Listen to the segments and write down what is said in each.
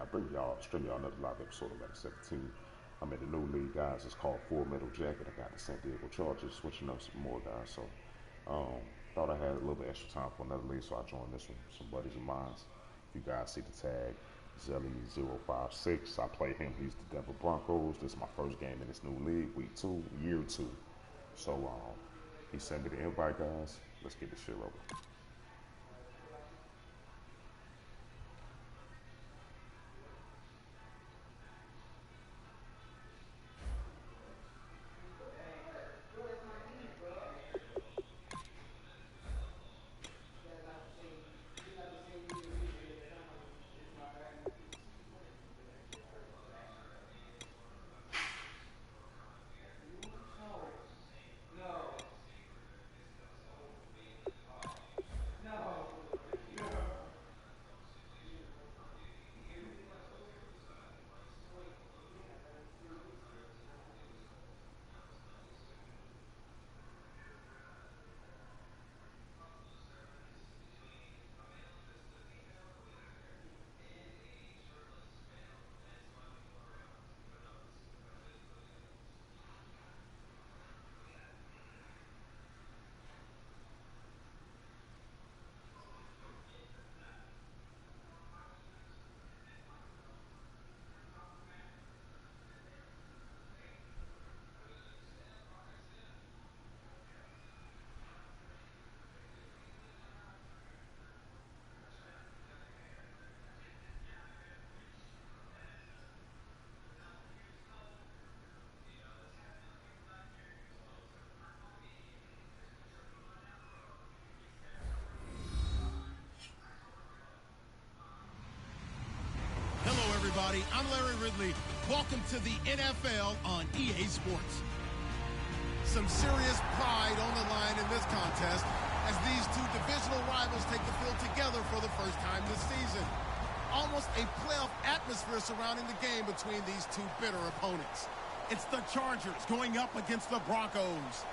guy. Bring y'all, stream y'all another live episode of Madden 17. I'm in the new league, guys. It's called Full Metal Jacket. I got the San Diego Chargers, switching up some more guys. So, thought I had a little bit extra time for another league, so I joined this one. Some buddies of mine. If you guys see the tag, Zelly056. I play him. He's the Denver Broncos. This is my first game in this new league, week 2, year 2. So, he sent me the invite, guys. Let's get this shit rolling. Everybody, I'm Larry Ridley. Welcome to the NFL on EA Sports. Some serious pride on the line in this contest as these two divisional rivals take the field together for the first time this season. Almost a playoff atmosphere surrounding the game between these two bitter opponents. It's the Chargers going up against the Broncos.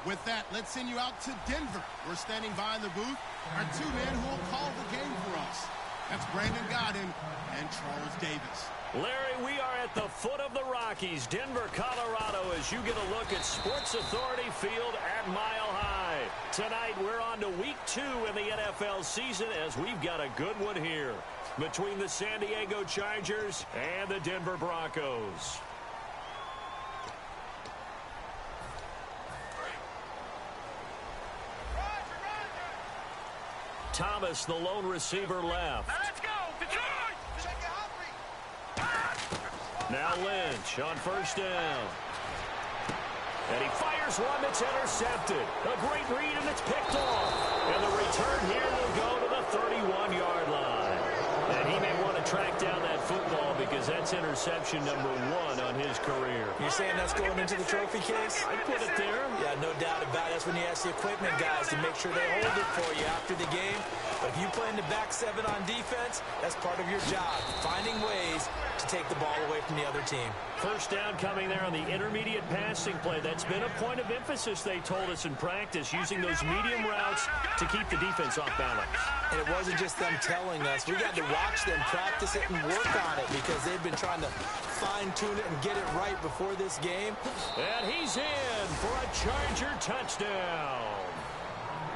With that, let's send you out to Denver. We're standing by in the booth. Our two men who will call the game for us. That's Brandon Godden and Charles Davis. Larry, we are at the foot of the Rockies, Denver, Colorado, as you get a look at Sports Authority Field at Mile High. Tonight, we're on to week 2 in the NFL season as we've got a good one here between the San Diego Chargers and the Denver Broncos. Thomas, the lone receiver, left. Now let's go, Detroit! Check it hungry. Now Lynch on first down. And he fires one that's intercepted. A great read, and it's picked off. And the return here will go to the 31-yard line. And he may want to track down that football because that's interception number 1 on his career. You're saying that's going into the trophy case? I'd put it there. Yeah, no doubt about it. That's when you ask the equipment guys to make sure they hold it for you after the game. But if you play in the back 7 on defense, that's part of your job, finding ways to take the ball away from the other team. First down coming there on the intermediate passing play. That's been a point of emphasis, they told us in practice, using those medium routes to keep the defense off balance. And it wasn't just them telling us. We got to watch them practice it and work on it because they've been trying to fine-tune it and get it right before this game. And he's in for a Charger touchdown.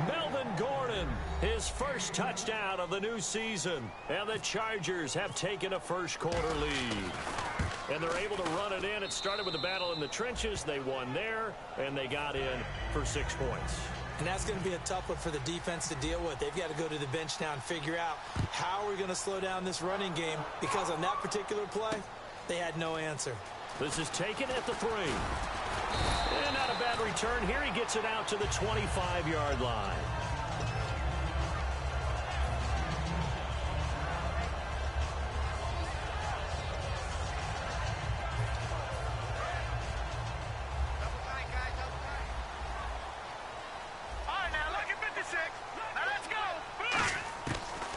Melvin Gordon, his first touchdown of the new season. And the Chargers have taken a first-quarter lead. And they're able to run it in. It started with a battle in the trenches. They won there, and they got in for 6 points. And that's going to be a tough one for the defense to deal with. They've got to go to the bench now and figure out how we're going to slow down this running game because on that particular play, they had no answer. This is taken at the 3. And not a bad return here. He gets it out to the 25-yard line.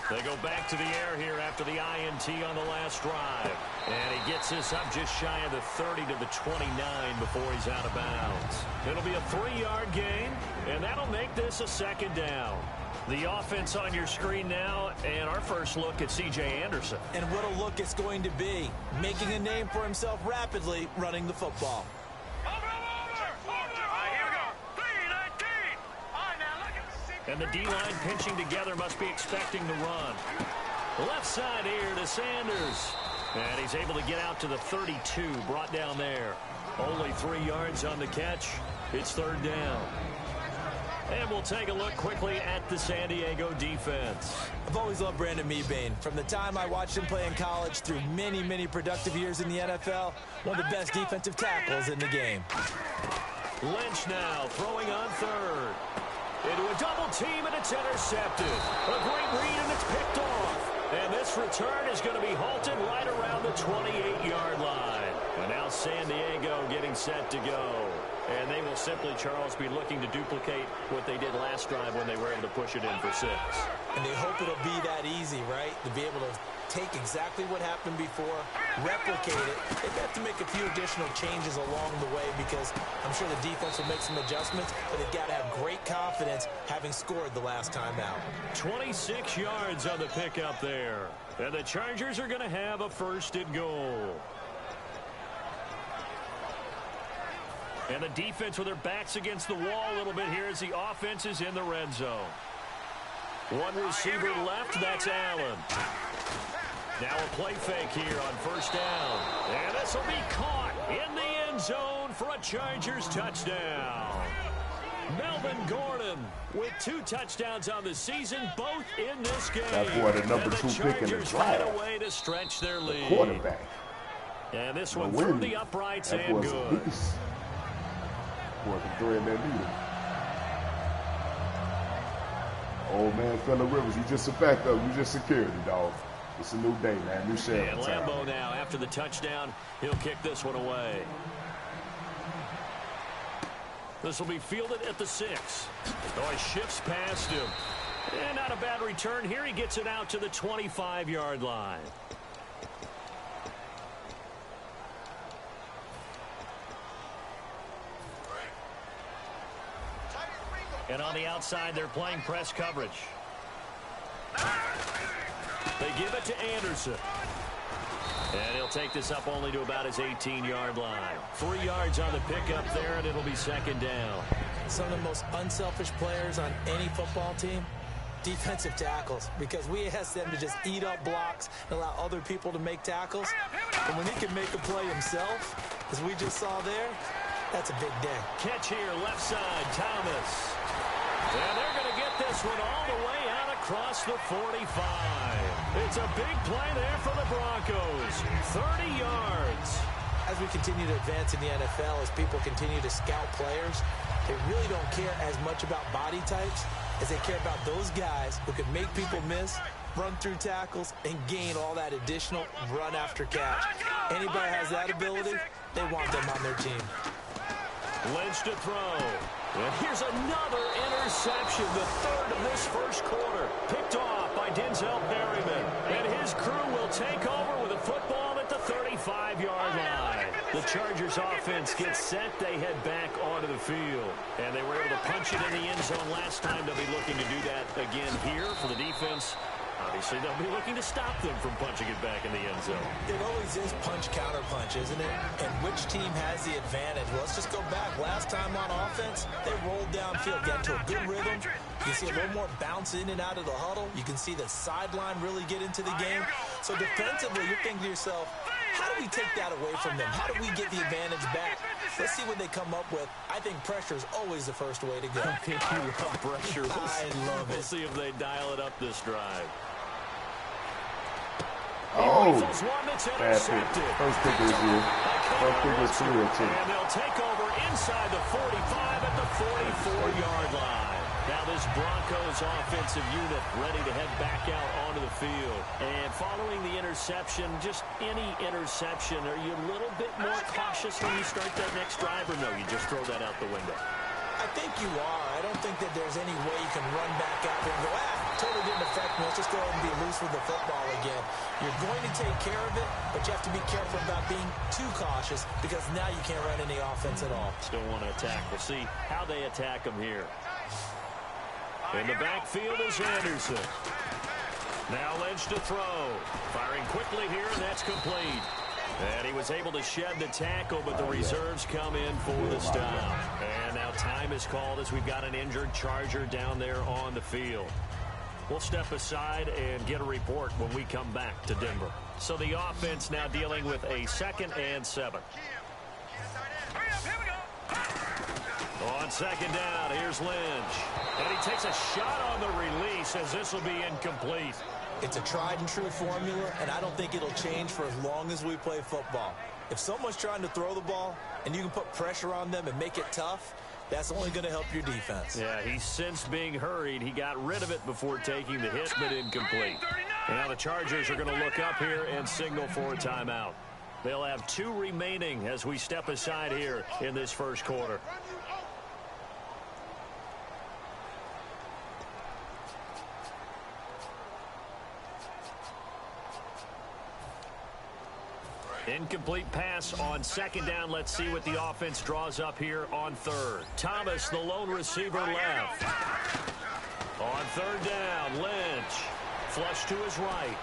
They go back to the air here after the INT on the last drive. And he gets this up just shy of the 30 to the 29 before he's out of bounds. It'll be a 3-yard gain, and that'll make this a second down. The offense on your screen now, and our first look at C.J. Anderson. And what a look it's going to be. Making a name for himself rapidly, running the football. And the D-line pinching together must be expecting the run. Left side here to Sanders. And he's able to get out to the 32, brought down there. Only 3 yards on the catch. It's third down. And we'll take a look quickly at the San Diego defense. I've always loved Brandon Mebane. From the time I watched him play in college through many, many productive years in the NFL, one of the best defensive tackles in the game. Lynch now throwing on third. Into a double team, and it's intercepted. A great read, and it's picked off. And this return is going to be halted right around the 28-yard line. And now San Diego getting set to go. And they will simply, Charles, be looking to duplicate what they did last drive when they were able to push it in for 6. And they hope it'll be that easy, right? To be able to take exactly what happened before, replicate it. They've got to make a few additional changes along the way because I'm sure the defense will make some adjustments, but they've got to have great confidence having scored the last time out. 26 yards on the pickup there. And the Chargers are going to have a 1st and goal. And the defense with their backs against the wall a little bit here as the offense is in the red zone. One receiver left, that's Allen. Now a play fake here on 1st down. And this will be caught in the end zone for a Chargers touchdown. Melvin Gordon with 2 touchdowns on the season, both in this game. That boy, the number 2 pick in the Chargers find draft. a way to stretch their lead. The quarterback. And this one through the uprights that and boy's good. a beast. Boy can thread that needle. Old man, Phillip Rivers, you just a backup. You just security, dog. It's a new day, man. New sheriff. And Lambeau now, after the touchdown, he'll kick this one away. This will be fielded at the 6. Oh, he shifts past him. And not a bad return here. He gets it out to the 25-yard line. And on the outside, they're playing press coverage. They give it to Anderson. And he'll take this up only to about his 18-yard line. 3 yards on the pickup there, and it'll be 2nd down. Some of the most unselfish players on any football team, defensive tackles, because we ask them to just eat up blocks and allow other people to make tackles. And when he can make a play himself, as we just saw there, that's a big day. Catch here, left side, Thomas. And they're going to get this one all the way out across the 45. It's a big play there for the Broncos. 30 yards. As we continue to advance in the NFL, as people continue to scout players, they really don't care as much about body types as they care about those guys who can make people miss, run through tackles, and gain all that additional run after catch. Anybody has that ability, they want them on their team. Lynch to throw. And here's another interception, the 3rd of this 1st quarter. Picked off by Denzel Perryman. And his crew will take over with a football at the 35-yard line. The Chargers offense gets set. They head back onto the field. And they were able to punch it in the end zone last time. They'll be looking to do that again here for the defense. Obviously, they'll be looking to stop them from punching it back in the end zone. It always is punch-counter-punch, isn't it? And which team has the advantage? Well, let's just go back. Last time on offense, they rolled downfield, got to a good rhythm. You see a little more bounce in and out of the huddle. You can see the sideline really get into the game. So defensively, you're thinking to yourself, how do we take that away from them? How do we get the advantage back? Let's see what they come up with. I think pressure is always the first way to go. I think you love pressure. I love it. We'll see if they dial it up this drive. Oh, bad pick. First pick is here. First pick is clear, too. And they'll take over inside the 45 at the 44-yard line. Now this Broncos offensive unit ready to head back out onto the field. And following the interception, just any interception, are you a little bit more cautious when you start that next drive, or no, you just throw that out the window? I think you are. I don't think that there's any way you can run back out there and go, totally didn't affect me. Let's just go ahead and be loose with the football again. You're going to take care of it, but you have to be careful about being too cautious because now you can't run any offense at all. Still want to attack. We'll see how they attack them here. In the backfield is Anderson. Now Lynch to throw. Firing quickly here, and that's complete. And he was able to shed the tackle, but the reserves come in for the stop. And now time is called as we've got an injured Charger down there on the field. We'll step aside and get a report when we come back to Denver. So the offense now dealing with a 2nd and 7. On 2nd down, here's Lynch. And he takes a shot on the release as this will be incomplete. It's a tried and true formula, and I don't think it'll change for as long as we play football. If someone's trying to throw the ball and you can put pressure on them and make it tough, that's only going to help your defense. Yeah, he's since being hurried. He got rid of it before taking the hit, but incomplete. Now the Chargers are going to look up here and signal for a timeout. They'll have 2 remaining as we step aside here in this first quarter. Incomplete pass on 2nd down. Let's see what the offense draws up here on 3rd. Thomas, the lone receiver, left. On 3rd down, Lynch. Flush to his right.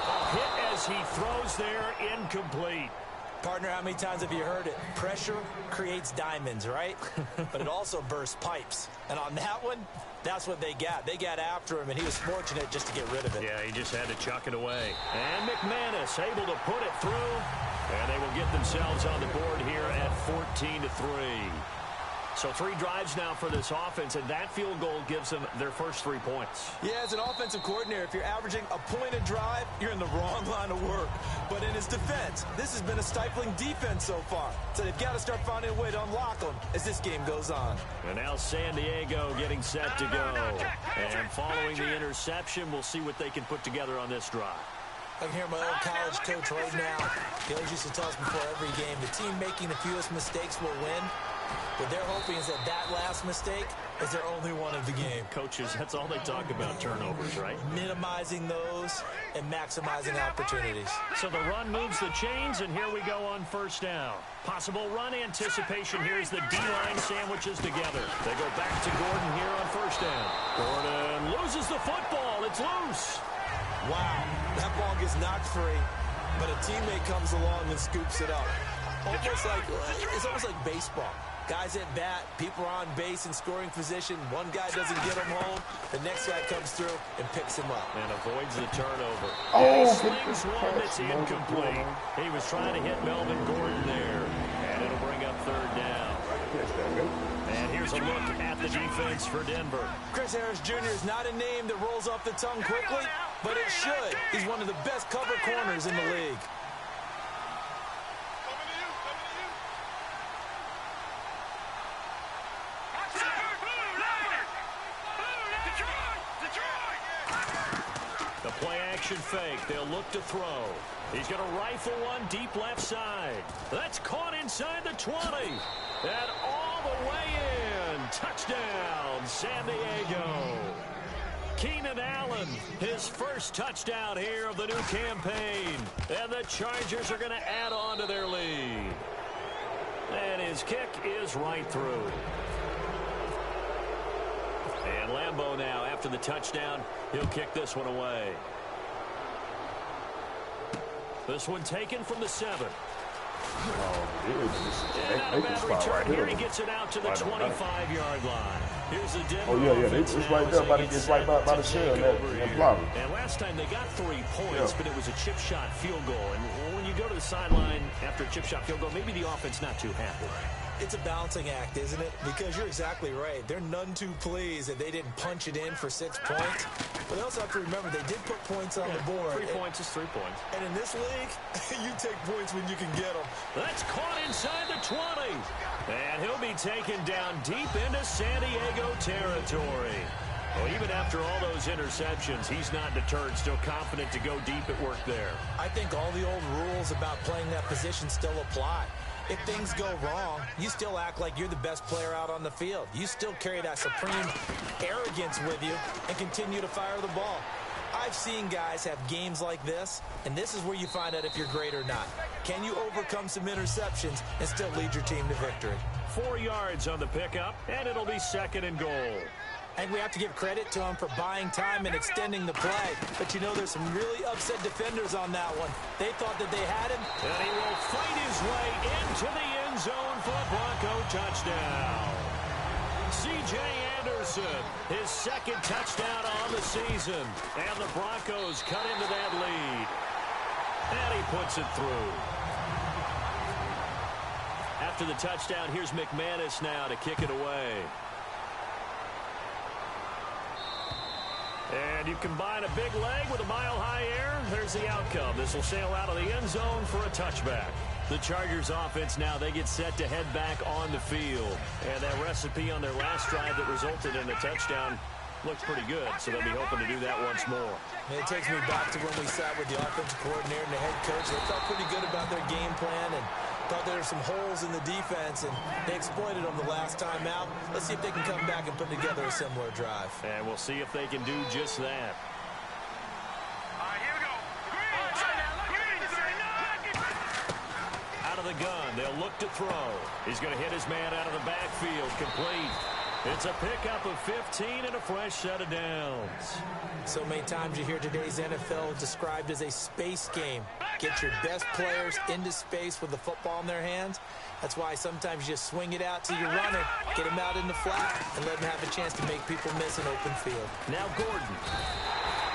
A hit as he throws there, incomplete. Partner, how many times have you heard it? Pressure creates diamonds, right? But it also bursts pipes. And on that one, that's what they got. They got after him, and he was fortunate just to get rid of it. Yeah, he just had to chuck it away. And McManus able to put it through. And they will get themselves on the board here at 14-3. So 3 drives now for this offense, and that field goal gives them their first 3 points. Yeah, as an offensive coordinator, if you're averaging a point a drive, you're in the wrong line of work. But in his defense, this has been a stifling defense so far. So they've got to start finding a way to unlock them as this game goes on. And now San Diego getting set to go. And following the interception, we'll see what they can put together on this drive. I can hear my old college coach right now. He always used to tell us before every game, the team making the fewest mistakes will win. What they're hoping is that last mistake is their only one of the game. Coaches, that's all they talk about, turnovers, right? Minimizing those and maximizing opportunities. So the run moves the chains, and here we go on 1st down. Possible run anticipation. Here's the D-line sandwiches together. They go back to Gordon here on 1st down. Gordon loses the football. It's loose. Wow, that ball gets knocked free, but a teammate comes along and scoops it up. It's almost like baseball. Guys at bat, people are on base in scoring position. One guy doesn't get him home. The next guy comes through and picks him up. And avoids the turnover. Oh, he slings one that's incomplete. He was trying to hit Melvin Gordon there. And it'll bring up 3rd down. And here's a look at the defense for Denver. Chris Harris Jr. is not a name that rolls off the tongue quickly, but it should. He's one of the best cover corners in the league. The play-action fake. They'll look to throw. He's going to rifle one deep left side. That's caught inside the 20. And all the way in. Touchdown, San Diego. Keenan Allen, his first touchdown here of the new campaign. And the Chargers are going to add on to their lead. And his kick is right through. And Lambeau now, after the touchdown, he'll kick this one away. This one taken from the 7. And out of that return here, he gets it out to the 25-yard line. Here's the Denver offense. It's right there, it's right by the shell and block. And last time they got 3 points, but it was a chip shot field goal. And when you go to the sideline after a chip shot field goal, maybe the offense not too happy. It's a balancing act, isn't it? Because you're exactly right. They're none too pleased that they didn't punch it in for 6 points. But they also have to remember they did put points on the board. 3 points is 3 points. And in this league, you take points when you can get them. That's caught inside the 20. And he'll be taken down deep into San Diego territory. Well, even after all those interceptions, he's not deterred, still confident to go deep at work there. I think all the old rules about playing that position still apply. If things go wrong, you still act like you're the best player out on the field. You still carry that supreme arrogance with you and continue to fire the ball. I've seen guys have games like this, and this is where you find out if you're great or not. Can you overcome some interceptions and still lead your team to victory? 4 yards on the pickup, and it'll be 2nd and goal. I think we have to give credit to him for buying time and extending the play. But you know, there's some really upset defenders on that one. They thought that they had him. And he will fight his way into the end zone for a Bronco touchdown. C.J. Anderson, his second touchdown on the season. And the Broncos cut into that lead. And he puts it through. After the touchdown, here's McManus now to kick it away. And you combine a big leg with a mile-high air, there's the outcome. This will sail out of the end zone for a touchback. The Chargers offense now, they get set to head back on the field. And that recipe on their last drive that resulted in a touchdown looks pretty good, so they'll be hoping to do that once more. And it takes me back to when we sat with the offensive coordinator and the head coach. They felt pretty good about their game plan and thought there were some holes in the defense, and they exploited them the last time out. Let's see if they can come back and put together a similar drive. And we'll see if they can do just that. All right, here we go. Out of the gun, they'll look to throw. He's going to hit his man out of the backfield, complete. It's a pickup of 15 and a fresh set of downs. So many times you hear today's NFL described as a space game. Get your best players into space with the football in their hands. That's why sometimes you just swing it out to your runner, get him out in the flat, and let him have a chance to make people miss an open field. Now Gordon.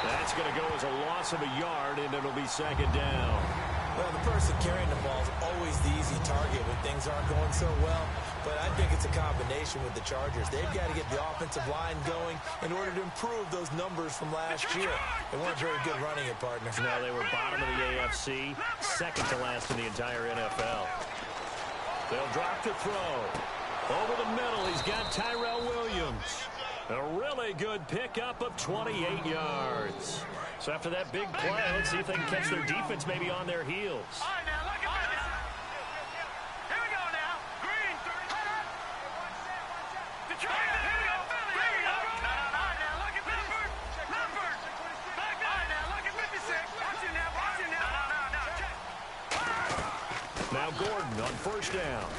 That's going to go as a loss of a yard, and it'll be second down. Well, the person carrying the ball is always the easy target when things aren't going so well. But I think it's a combination with the Chargers. They've got to get the offensive line going in order to improve those numbers from last year. They weren't very good running it, partner. No, they were bottom of the AFC, second to last in the entire NFL. They'll drop to throw. Over the middle, he's got Tyrell Williams. A really good pickup of 28 yards. So after that big play, let's see if they can catch their defense maybe on their heels. All right, now, look at this. Here we go now. Green. Detroit, here we go. Here we go. All right, now, look at Leopard. Back up. All right, now, look at 56. Watch it now, watch it now. No. Check. Now Gordon on first down.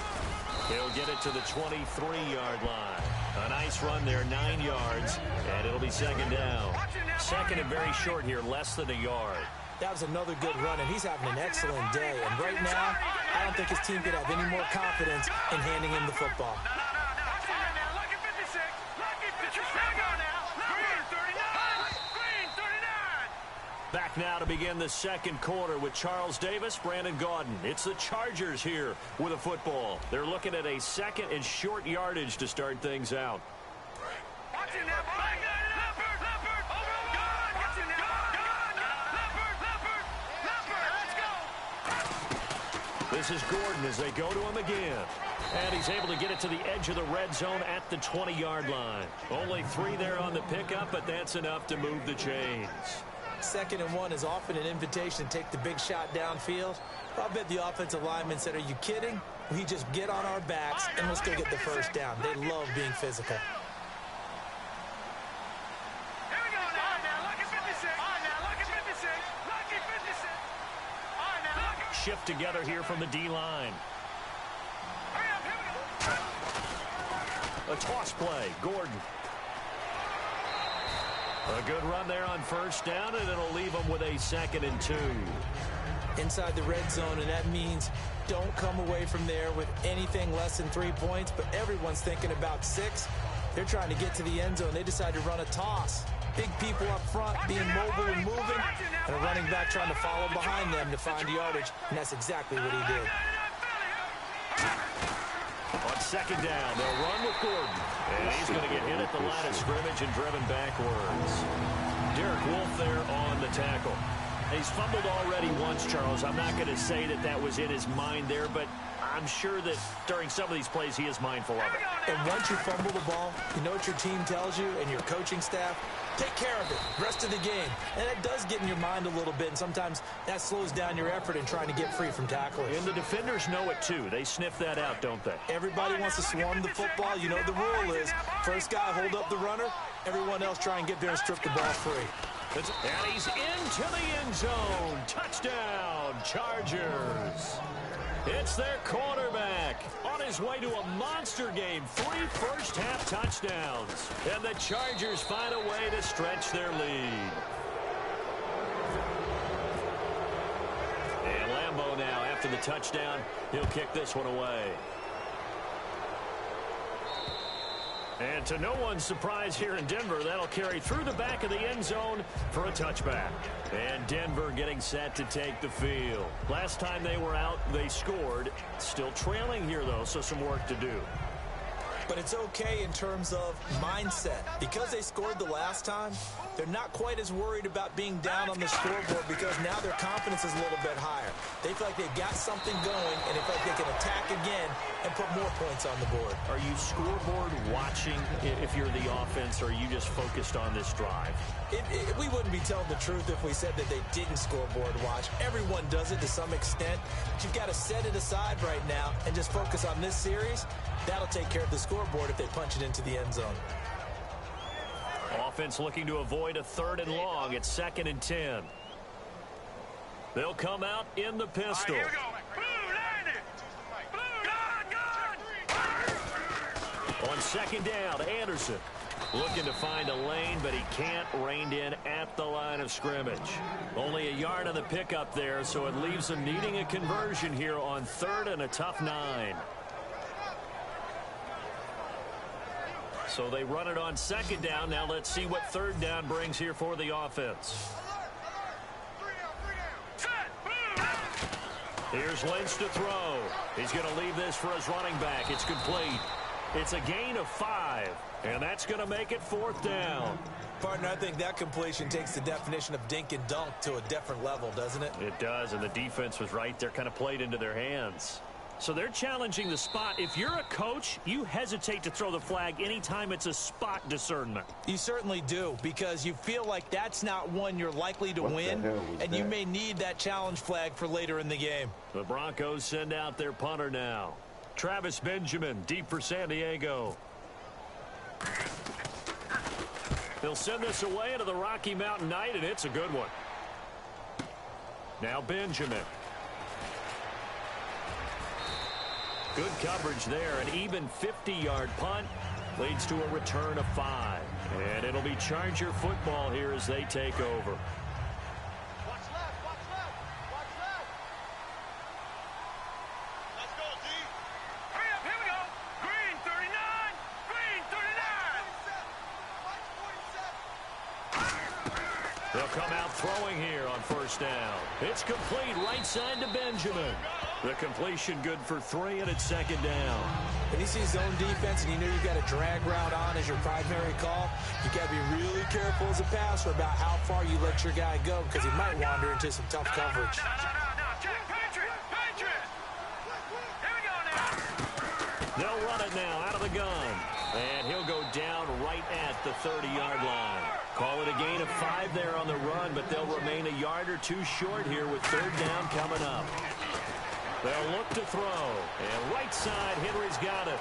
He'll get it to the 23-yard line. A nice run there, 9 yards, and it'll be second down. Second and very short here, less than a yard. That was another good run, and he's having an excellent day. And right now, I don't think his team could have any more confidence in handing him the football. No. Watch it now. Look at 56. Look at Detroit. Here we go now. Green, 39. Green, 39. Back now to begin the second quarter with Charles Davis, Brandon Gaudin. It's the Chargers here with a football. They're looking at a second and short yardage to start things out. Watch it now. Leopard. Good. Watch it now. Leopard. Let's go. This is Gordon as they go to him again. And he's able to get it to the edge of the red zone at the 20-yard line. Only 3 there on the pickup, but that's enough to move the chains. 2nd and 1 is often an invitation to take the big shot downfield. I'll bet the offensive linemen said, are you kidding? We just get on our backs and we'll still get the first down. They love being physical. Here we go now. Look at 56. Look at 56. Look at 56. All right, now, look at... Shift together here from the D-line. Hurry up, here we go. A toss play, Gordon. A good run there on first down, and it'll leave them with a 2nd and 2. Inside the red zone, and that means don't come away from there with anything less than 3 points, but everyone's thinking about 6. They're trying to get to the end zone. They decide to run a toss. Big people up front being mobile and moving, and a running back trying to follow behind them to find yardage, and that's exactly what he did. On second down, they'll run with Gordon. And he's going to get hit at the line of scrimmage and driven backwards. Derek Wolfe there on the tackle. He's fumbled already once, Charles. I'm not going to say that that was in his mind there, but I'm sure that during some of these plays he is mindful of it. And once you fumble the ball, you know what your team tells you and your coaching staff? Take care of it, rest of the game. And it does get in your mind a little bit, and sometimes that slows down your effort in trying to get free from tacklers. And the defenders know it too. They sniff that out, don't they? Everybody wants to swarm the football. You know the rule is first guy hold up the runner, everyone else try and get there and strip the ball free. And he's into the end zone. Touchdown, Chargers. It's their quarterback on his way to a monster game. 3 first-half touchdowns. And the Chargers find a way to stretch their lead. And Lambeau now, after the touchdown, he'll kick this one away. And to no one's surprise here in Denver, that'll carry through the back of the end zone for a touchback. And Denver getting set to take the field. Last time they were out, they scored. Still trailing here, though, so some work to do. But it's okay in terms of mindset. Because they scored the last time, they're not quite as worried about being down on the scoreboard because now their confidence is a little bit higher. They feel like they've got something going, and they feel like they can attack again and put more points on the board. Are you scoreboard watching if you're the offense, or are you just focused on this drive? We wouldn't be telling the truth if we said that they didn't scoreboard watch. Everyone does it to some extent. But you've got to set it aside right now and just focus on this series. That'll take care of the scoreboard if they punch it into the end zone. Offense looking to avoid a 3rd and long. It's 2nd and 10. They'll come out in the pistol. All right, here we go. Blue, land it. Blue, gun. On 2nd down, Anderson looking to find a lane, but he can't. Reined in at the line of scrimmage. Only a yard on the pickup there, so it leaves them needing a conversion here on 3rd and a tough 9. So they run it on 2nd down. Now let's see what 3rd down brings here for the offense. Here's Lynch to throw. He's going to leave this for his running back. It's complete. It's a gain of 5, and that's going to make it 4th down. Partner, I think that completion takes the definition of dink and dunk to a different level, doesn't it? It does, and the defense was right there, kind of played into their hands. So they're challenging the spot. If you're a coach, you hesitate to throw the flag anytime it's a spot discernment. You certainly do, because you feel like that's not one you're likely to win, and you may need that challenge flag for later in the game. The Broncos send out their punter now. Travis Benjamin, deep for San Diego. They'll send this away into the Rocky Mountain night, and it's a good one. Now Benjamin. Good coverage there. An even 50-yard punt leads to a return of 5. And it'll be Charger football here as they take over. Watch left, watch left, watch left. Let's go, D. Hurry up, here we go. Green 39, green 39. They'll come out throwing here on 1st down. It's complete right side to Benjamin. The completion good for 3, and it's 2nd down. When you see zone defense and you know you've got a drag route on as your primary call, you've got to be really careful as a passer about how far you let your guy go because he might wander into some tough coverage. No. Check, Patriot. Here we go now. They'll run it now out of the gun. And he'll go down right at the 30-yard line. Call it a gain of 5 there on the run, but they'll remain a yard or 2 short here with 3rd down coming up. They'll look to throw. And right side, Henry's got it.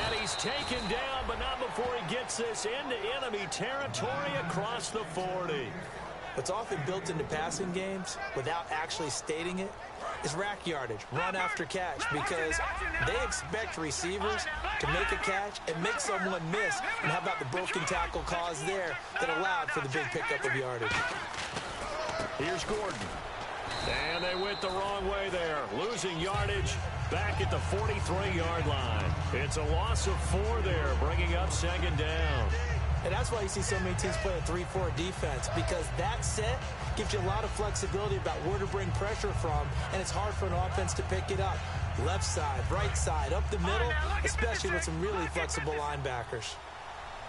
And he's taken down, but not before he gets this into enemy territory across the 40. What's often built into passing games without actually stating it is rack yardage, run after catch, because they expect receivers to make a catch and make someone miss. And how about the broken tackle cause there that allowed for the big pickup of yardage? Here's Gordon. And they went the wrong way there, losing yardage back at the 43-yard line. It's a loss of 4 there, bringing up 2nd down. And that's why you see so many teams play a 3-4 defense, because that set gives you a lot of flexibility about where to bring pressure from, and it's hard for an offense to pick it up. Left side, right side, up the middle, especially with some really flexible linebackers.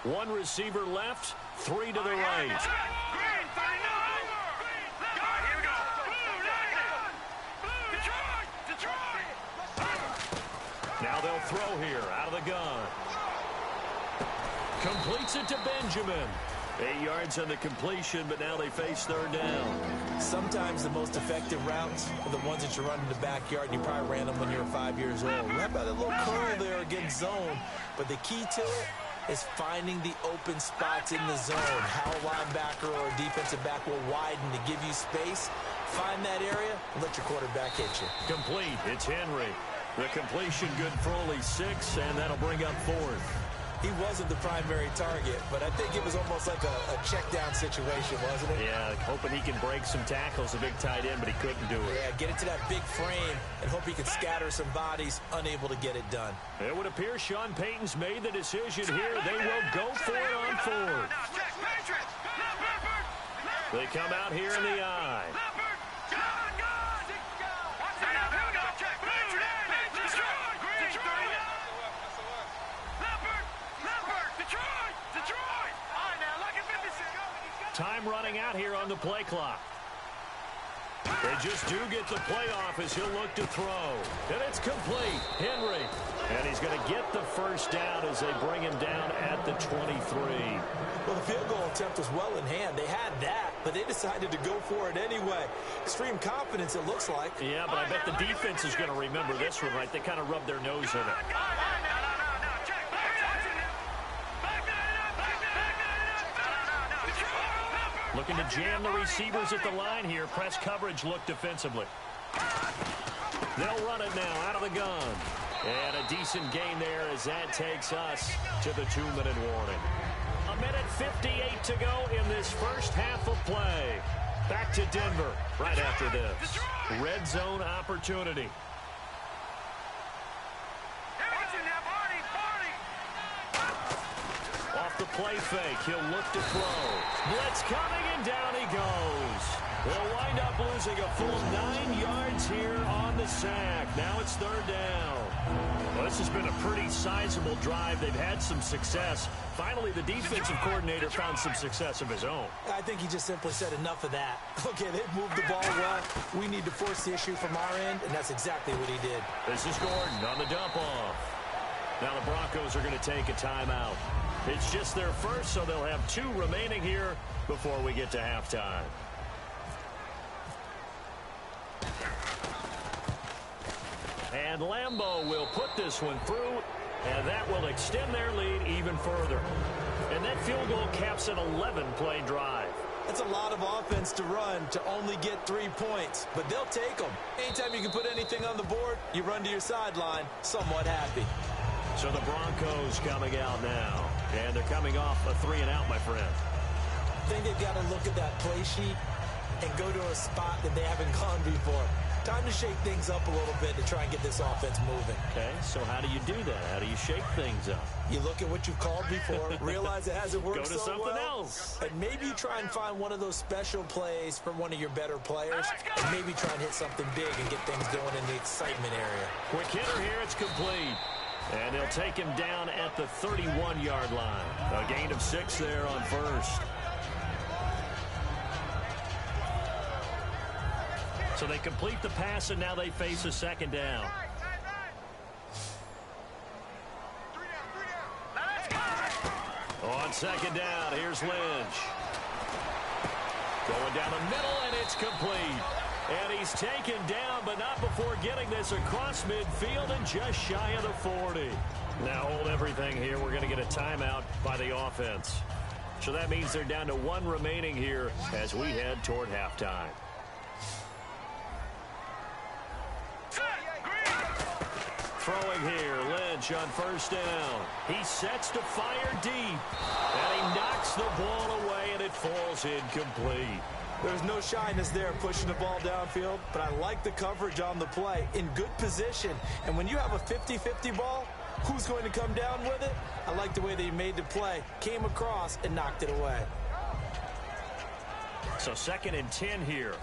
1 receiver left, 3 to the right. Green 39. Here we go. Blue, Detroit. Now they'll throw here out of the gun. Completes it to Benjamin. 8 yards on the completion, but now they face 3rd down. Sometimes the most effective routes are the ones that you run in the backyard, and you probably ran them when you were 5 years old. How about a little curl there against zone? But the key to it is finding the open spots in the zone. How a linebacker or a defensive back will widen to give you space. Find that area and let your quarterback hit you. Complete. It's Henry. The completion good for only 6, and that'll bring up 4th. He wasn't the primary target, but I think it was almost like a check-down situation, wasn't it? Yeah, hoping he can break some tackles, a big tight end, but he couldn't do it. Yeah, get it to that big frame and hope he can scatter some bodies, unable to get it done. It would appear Sean Payton's made the decision here. They will go for it on 4th. They come out here in the eye. Time running out here on the play clock. They just do get the play off as he'll look to throw. And it's complete. Henry. And he's going to get the first down as they bring him down at the 23. Well, the field goal attempt was well in hand. They had that, but they decided to go for it anyway. Extreme confidence, it looks like. Yeah, but I bet the defense is going to remember this one, right? They kind of rubbed their nose in it. Looking to jam the receivers at the line here. Press coverage look defensively. They'll run it now out of the gun. And a decent gain there as that takes us to the 2-minute warning. 1:58 to go in this first half of play. Back to Denver right after this. Red zone opportunity. Off the play fake, he'll look to throw. Blitz coming, and down he goes. They'll wind up losing a full 9 yards here on the sack. Now it's 3rd down. Well, this has been a pretty sizable drive. They've had some success. Finally, the defensive coordinator found some success of his own. I think he just simply said enough of that. Okay, they've moved the ball well. We need to force the issue from our end, and that's exactly what he did. This is Gordon on the dump off. Now the Broncos are going to take a timeout. It's just their first, so they'll have 2 remaining here before we get to halftime. And Lambeau will put this one through, and that will extend their lead even further. And that field goal caps an 11-play drive. That's a lot of offense to run to only get 3 points, but they'll take them. Anytime you can put anything on the board, you run to your sideline somewhat happy. So the Broncos coming out now, and they're coming off a 3-and-out, my friend. I think they've got to look at that play sheet and go to a spot that they haven't gone before. Time to shake things up a little bit to try and get this offense moving. Okay, so how do you do that? How do you shake things up? You look at what you've called before, realize it hasn't worked so well. Go to something else. And maybe you try and find one of those special plays from one of your better players, and maybe try and hit something big and get things going in the excitement area. Quick hitter here, it's complete. And they'll take him down at the 31-yard line. A gain of 6 there on first. So they complete the pass, and now they face a 2nd down. On 2nd down, here's Lynch. Going down the middle, and it's complete. And he's taken down, but not before getting this across midfield and just shy of the 40. Now hold everything here. We're going to get a timeout by the offense. So that means they're down to 1 remaining here as we head toward halftime. Throwing here, Lynch on 1st down. He sets to fire deep, and he knocks the ball away, and it falls incomplete. There's no shyness there pushing the ball downfield, but I like the coverage on the play. In good position, and when you have a 50-50 ball, who's going to come down with it? I like the way they made the play, came across, and knocked it away. So 2nd and 10 here.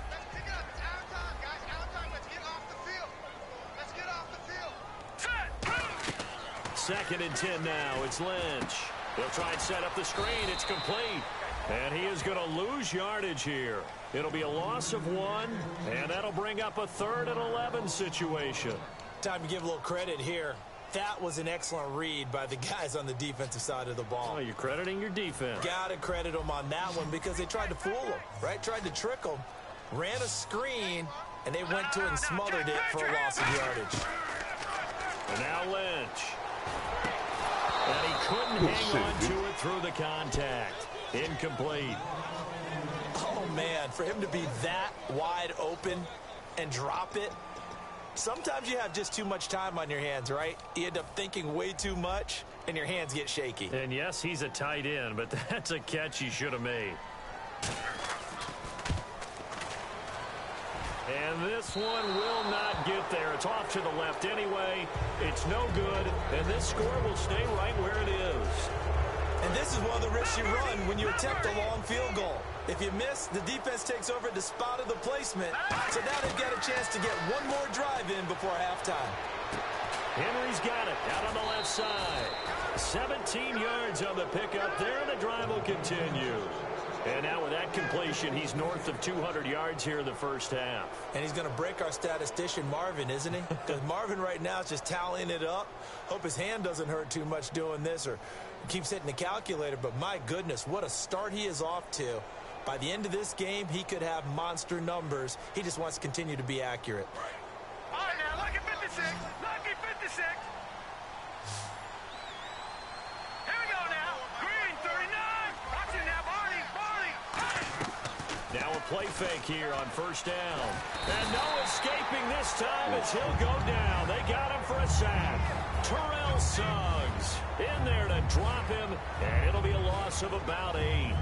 2nd and 10 now. It's Lynch. They'll try and set up the screen. It's complete. And he is going to lose yardage here. It'll be a loss of 1, and that'll bring up a 3rd and 11 situation. Time to give a little credit here. That was an excellent read by the guys on the defensive side of the ball. Oh, you're crediting your defense. Got to credit them on that one because they tried to fool them, right? Tried to trick them. Ran a screen, and they went to it and smothered it for a loss of yardage. And now Lynch. And he couldn't hang on to it through the contact. Incomplete. Oh, man, for him to be that wide open and drop it, sometimes you have just too much time on your hands, right? You end up thinking way too much, and your hands get shaky. And yes, he's a tight end, but that's a catch he should have made. And this one will not get there. It's off to the left anyway. It's no good, and this score will stay right where it is. And this is one of the risks you run when you attempt a long field goal. If you miss, the defense takes over at the spot of the placement. So now they've got a chance to get one more drive in before halftime. Henry's got it out on the left side. 17 yards on the pickup there, and the drive will continue. And now with that completion, he's north of 200 yards here in the first half. And he's going to break our statistician, Marvin, isn't he? Because Marvin right now is just tallying it up. Hope his hand doesn't hurt too much doing this or keeps hitting the calculator. But my goodness, what a start he is off to. By the end of this game, he could have monster numbers. He just wants to continue to be accurate. All right, now, lucky 56. Lucky 56. Here we go now. Green, 39. Watch it now, Barney. Now a play fake here on first down. And no escaping this time as he'll go down. They got him for a sack. Terrell Suggs in there to drop him, and it'll be a loss of about 8.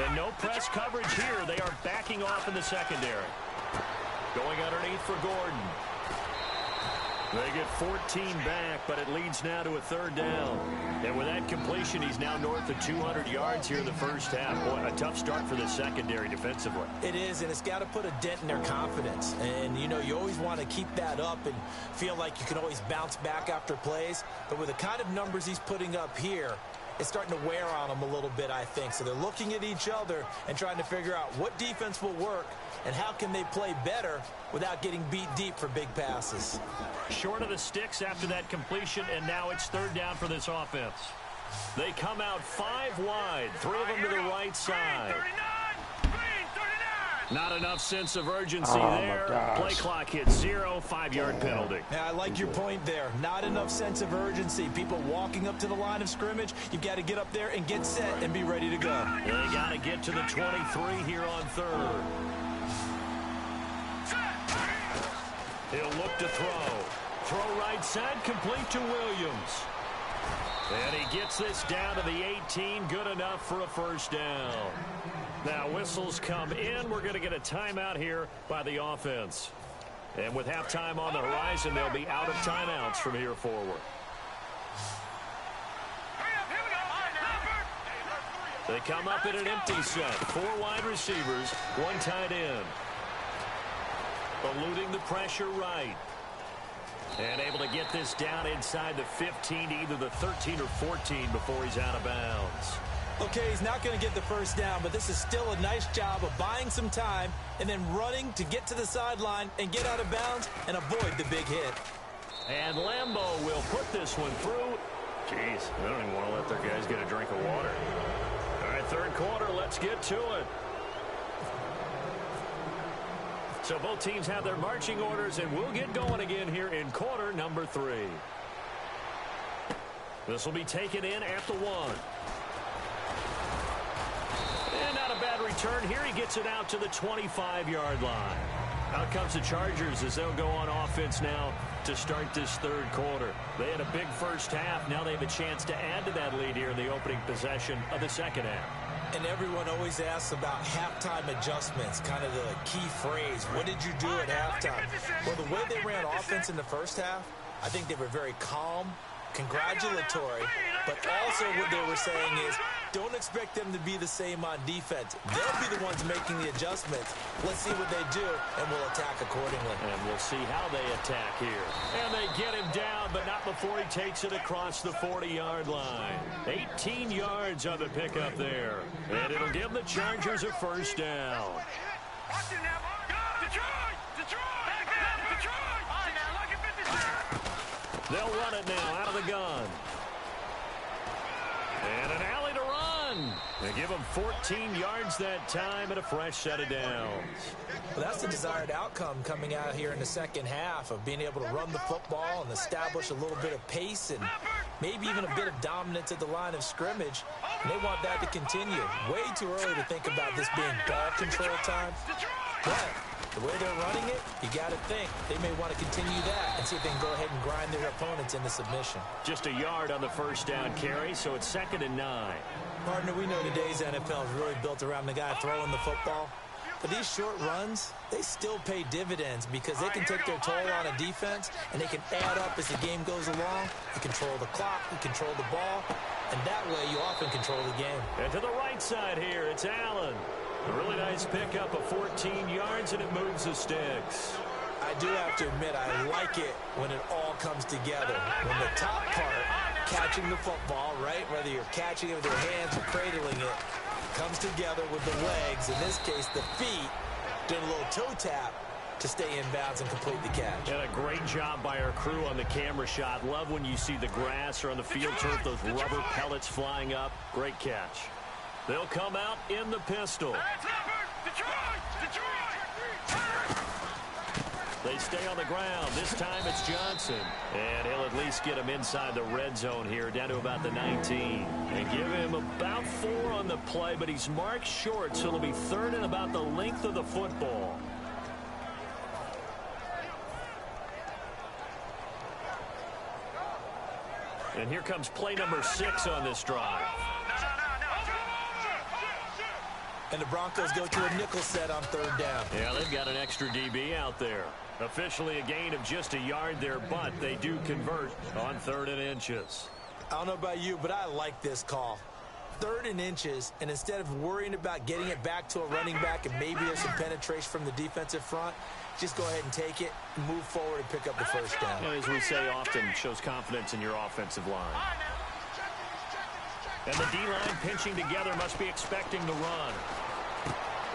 And no press coverage here. They are backing off in the secondary. Going underneath for Gordon. They get 14 back, but it leads now to a third down. And with that completion, he's now north of 200 yards here in the first half. Boy, a tough start for the secondary defensively. It is, and it's got to put a dent in their confidence. And, you know, you always want to keep that up and feel like you can always bounce back after plays. But with the kind of numbers he's putting up here, it's starting to wear on them a little bit, I think. So they're looking at each other and trying to figure out what defense will work and how can they play better without getting beat deep for big passes. Short of the sticks after that completion, and now it's third down for this offense. They come out 5 wide, 3 of them to the right side. Not enough sense of urgency there. Play clock hits 0, 5-yard penalty. Yeah, I like your point there. Not enough sense of urgency. People walking up to the line of scrimmage, you've got to get up there and get set and be ready to go. They got to get to the 23 here on third. He'll look to throw. Throw right side, complete to Williams. And he gets this down to the 18, good enough for a first down. Now whistles come in. We're going to get a timeout here by the offense. And with halftime on the horizon, they'll be out of timeouts from here forward. They come up in an empty set. 4 wide receivers, 1 tight end. Eluding the pressure right. And able to get this down inside the 15 to either the 13 or 14 before he's out of bounds. Okay, he's not going to get the first down, but this is still a nice job of buying some time and then running to get to the sideline and get out of bounds and avoid the big hit. And Lambeau will put this one through. Jeez, they don't even want to let their guys get a drink of water. All right, third quarter, let's get to it. So both teams have their marching orders, and we'll get going again here in quarter number 3. This will be taken in at the 1. And not a bad return here. He gets it out to the 25-yard line. Out comes the Chargers as they'll go on offense now to start this third quarter. They had a big first half. Now they have a chance to add to that lead here in the opening possession of the second half. And everyone always asks about halftime adjustments, kind of the key phrase. What did you do at halftime? Well, the way they ran offense in the first half, I think they were very calm, congratulatory, but also what they were saying is don't expect them to be the same on defense. They'll be the ones making the adjustments. Let's see what they do, and we'll attack accordingly. And we'll see how they attack here. And they get him down, but not before he takes it across the 40-yard line. 18 yards on the pickup there. And it'll give the Chargers a first down. They'll run it now out of the gun. And an alley to run. run. They give him 14 yards that time and a fresh set of downs. Well, that's the desired outcome coming out here in the second half of being able to run the football and establish a little bit of pace and maybe even a bit of dominance at the line of scrimmage. And they want that to continue. Way too early to think about this being ball control time. But the way they're running it, you got to think they may want to continue that and see if they can go ahead and grind their opponents into submission. Just a yard on the first down carry, so it's 2nd and 9. Partner, we know today's NFL is really built around the guy throwing the football. But these short runs, they still pay dividends because they can take their toll on a defense and they can add up as the game goes along. You control the clock, you control the ball, and that way you often control the game. And to the right side here, it's Allen. A really nice pickup of 14 yards, and it moves the sticks. I do have to admit, I like it when it all comes together. When the top part, catching the football, right, whether you're catching it with your hands or cradling it, comes together with the legs, in this case the feet, doing a little toe tap to stay in bounds and complete the catch. And a great job by our crew on the camera shot. Love when you see the grass or on the field turf, those rubber pellets flying up. Great catch. They'll come out in the pistol. They stay on the ground. This time it's Johnson. And he'll at least get him inside the red zone here, down to about the 19. And give him about 4 on the play, but he's marked short, so it'll be 3rd and about the length of the football. And here comes play number 6 on this drive. And the Broncos go to a nickel set on 3rd down. Yeah, they've got an extra DB out there. Officially a gain of just a yard there, but they do convert on 3rd and inches. I don't know about you, but I like this call. 3rd and inches, and instead of worrying about getting it back to a running back and maybe there's some penetration from the defensive front, just go ahead and take it, move forward, and pick up the 1st down. As we say often, shows confidence in your offensive line. And the D-line pinching together, must be expecting the run.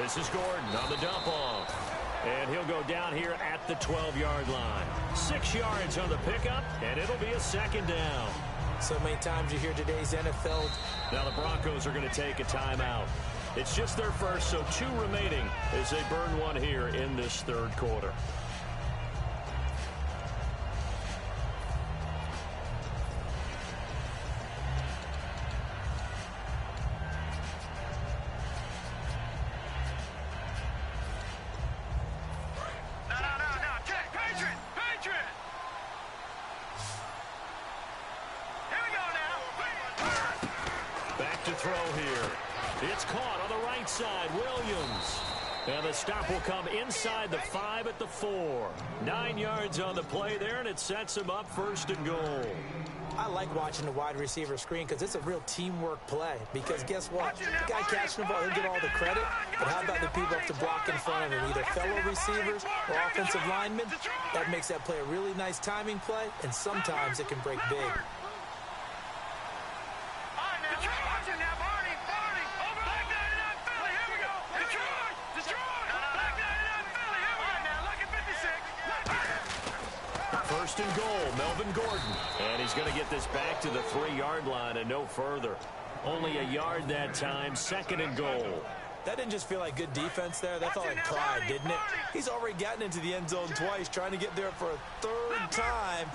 This is Gordon on the dump off. And he'll go down here at the 12-yard line. 6 yards on the pickup, and it'll be a 2nd down. So many times you hear today's NFL. Now the Broncos are going to take a timeout. It's just their first, so 2 remaining as they burn one here in this 3rd quarter. And the stop will come inside the 5 at the 4. 9 yards on the play there, and it sets him up 1st and goal. I like watching the wide receiver screen because it's a real teamwork play. Because guess what? The guy catching the ball, he'll get all the credit. But how about the people up to block in front of him, either fellow receivers or offensive linemen? That makes that play a really nice timing play, and sometimes it can break big. First and goal, Melvin Gordon. And he's going to get this back to the 3-yard line and no further. Only a yard that time, 2nd and goal. That didn't just feel like good defense there. That felt like pride, didn't it? He's already gotten into the end zone twice, trying to get there for a 3rd time.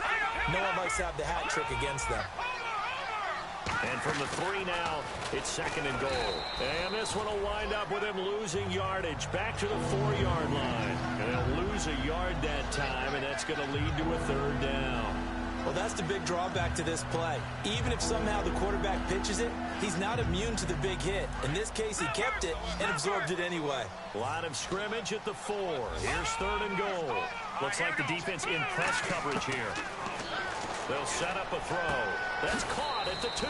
No one likes to have the hat trick against them. And from the 3 now, it's 2nd and goal. And this one will wind up with him losing yardage back to the 4-yard line. And they'll lose a yard that time, and that's going to lead to a 3rd down. Well, that's the big drawback to this play. Even if somehow the quarterback pitches it, he's not immune to the big hit. In this case, he kept it and absorbed it anyway. Line of scrimmage at the 4. Here's 3rd and goal. Looks like the defense in press coverage here. They'll set up a throw. That's caught at the 2.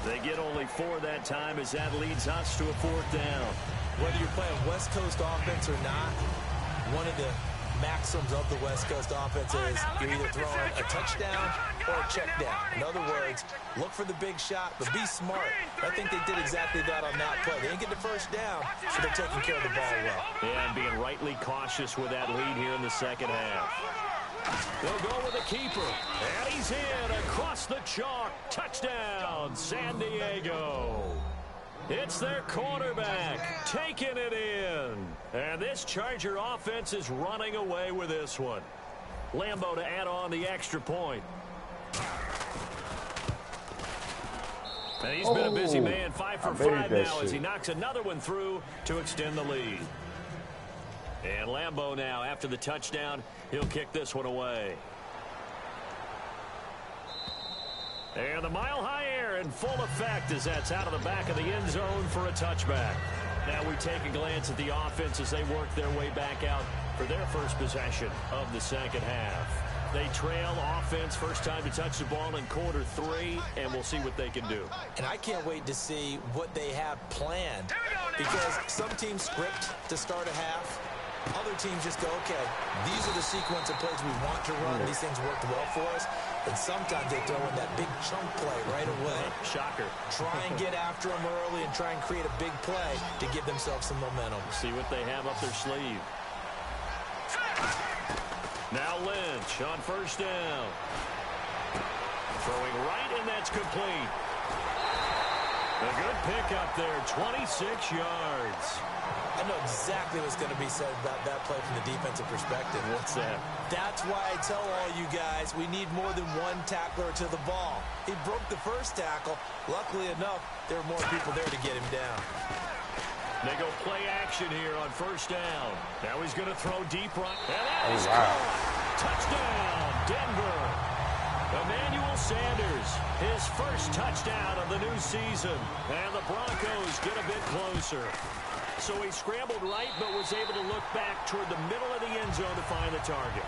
They get only 4 that time as that leads us to a 4th down. Whether you're playing West Coast offense or not, one of the maxims of the West Coast offense is you're either throwing a touchdown or a check down. In other words, look for the big shot, but be smart. I think they did exactly that on that play. They didn't get the 1st down, so they're taking care of the ball well. And being rightly cautious with that lead here in the 2nd half. They'll go with the keeper, and he's in across the chalk. Touchdown, San Diego. It's their quarterback taking it in. And this Charger offense is running away with this one. Lambeau to add on the extra point. And he's been a busy man, 5 for 5 now as he knocks another one through to extend the lead. And Lambeau now, after the touchdown, he'll kick this one away. And the mile-high air in full effect as that's out of the back of the end zone for a touchback. Now we take a glance at the offense as they work their way back out for their first possession of the second half. They trail offense, first time to touch the ball in quarter 3, and we'll see what they can do. And I can't wait to see what they have planned, because some teams script to start a half. Other teams just go, okay, these are the sequence of plays we want to run. These things worked well for us. And sometimes they throw in that big chunk play right away. Shocker. Try and get after them early and try and create a big play to give themselves some momentum. See what they have up their sleeve. Now Lynch on first down. Throwing right, and that's complete. A good pickup there, 26 yards. I know exactly what's going to be said about that play from the defensive perspective. What's that? That's why I tell all you guys we need more than one tackler to the ball. He broke the first tackle. Luckily enough, there were more people there to get him down. They go play action here on first down. Now he's going to throw deep right. And that is caught. Touchdown, Denver. Emmanuel Sanders, his first touchdown of the new season. And the Broncos get a bit closer. So he scrambled right, but was able to look back toward the middle of the end zone to find the target.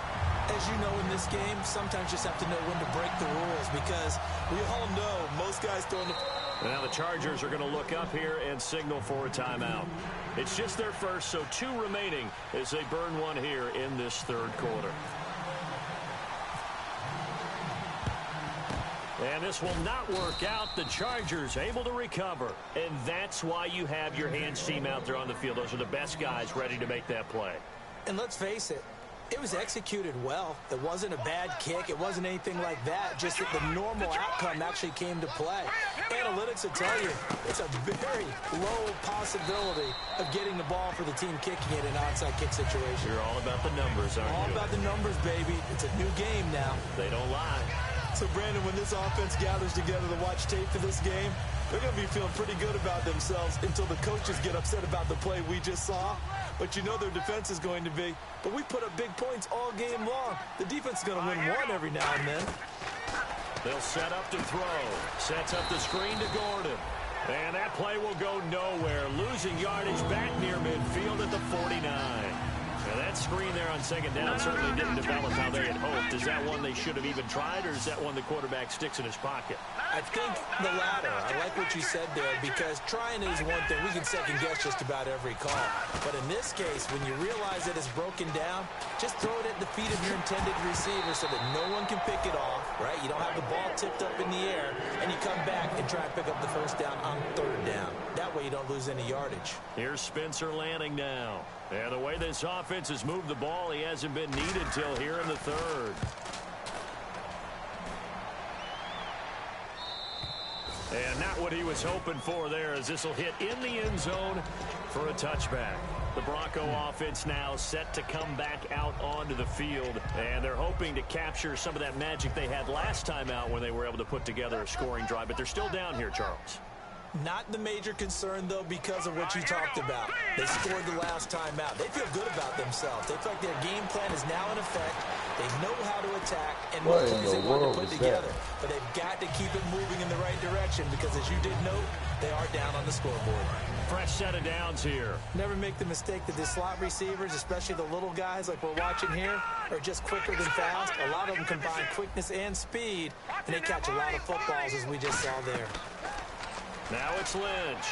As you know, in this game, sometimes you just have to know when to break the rules, because we all know most guys throwing the... Now the Chargers are going to look up here and signal for a timeout. It's just their first, so 2 remaining as they burn one here in this third quarter. And this will not work out. The Chargers able to recover. And that's why you have your hands team out there on the field. Those are the best guys ready to make that play. And let's face it, it was executed well. It wasn't a bad kick. It wasn't anything like that. Just that the normal outcome actually came to play. Analytics will tell you it's a very low possibility of getting the ball for the team kicking it in an onside kick situation. You're all about the numbers, aren't you? All about the numbers, baby. It's a new game now. They don't lie. So, Brandon, when this offense gathers together to watch tape for this game, they're going to be feeling pretty good about themselves until the coaches get upset about the play we just saw. But you know their defense is going to be. But we put up big points all game long. The defense is going to win one every now and then. They'll set up to throw. Sets up the screen to Gordon. And that play will go nowhere. Losing yardage back near midfield at the 49. Now that screen there on second down certainly didn't develop how they had hoped. Is that one they should have even tried, or is that one the quarterback sticks in his pocket? I think the latter. I like what you said there, because trying is one thing. We can second guess just about every call. But in this case, when you realize that it's broken down, just throw it at the feet of your intended receiver so that no one can pick it off, right? You don't have the ball tipped up in the air, and you come back and try and pick up the first down on third down. That way you don't lose any yardage. Here's Spencer Lanning now. And the way this offense has moved the ball, he hasn't been needed till here in the third. And not what he was hoping for there, as this will hit in the end zone for a touchback. The Bronco offense now set to come back out onto the field, and they're hoping to capture some of that magic they had last time out when they were able to put together a scoring drive. But they're still down here, Charles. Not the major concern, though, because of what you talked about. They scored the last time out. They feel good about themselves. They feel like their game plan is now in effect. They know how to attack and what plays they want to put together. But they've got to keep it moving in the right direction, because, as you did note, they are down on the scoreboard. Fresh set of downs here. Never make the mistake that the slot receivers, especially the little guys like we're watching here, are just quicker than fast. A lot of them combine quickness and speed, and they catch a lot of footballs, as we just saw there. Now it's Lynch.